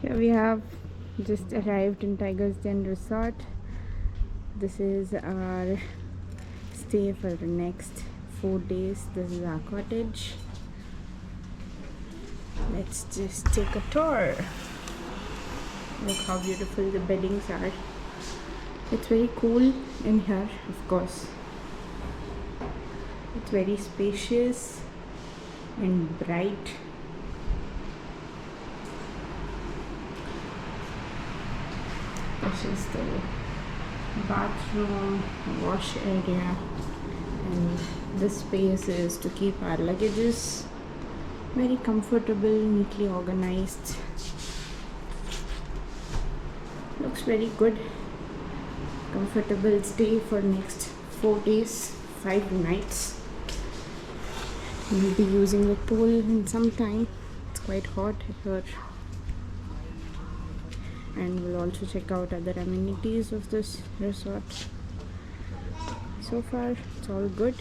Here we have just arrived in Tiger's Den Resort. This is our stay for the next 4 days. This is our cottage. Let's just take a tour. Look how beautiful the beddings are. It's very cool in here, of course. It's very spacious and bright. This is the bathroom, wash area, and this space is to keep our luggages. Very comfortable, neatly organized. Looks very good. Comfortable stay for next 4 days, 5 nights. We'll be using the pool in some time. It's quite hot here. And we'll also check out other amenities of this resort. So far, it's all good.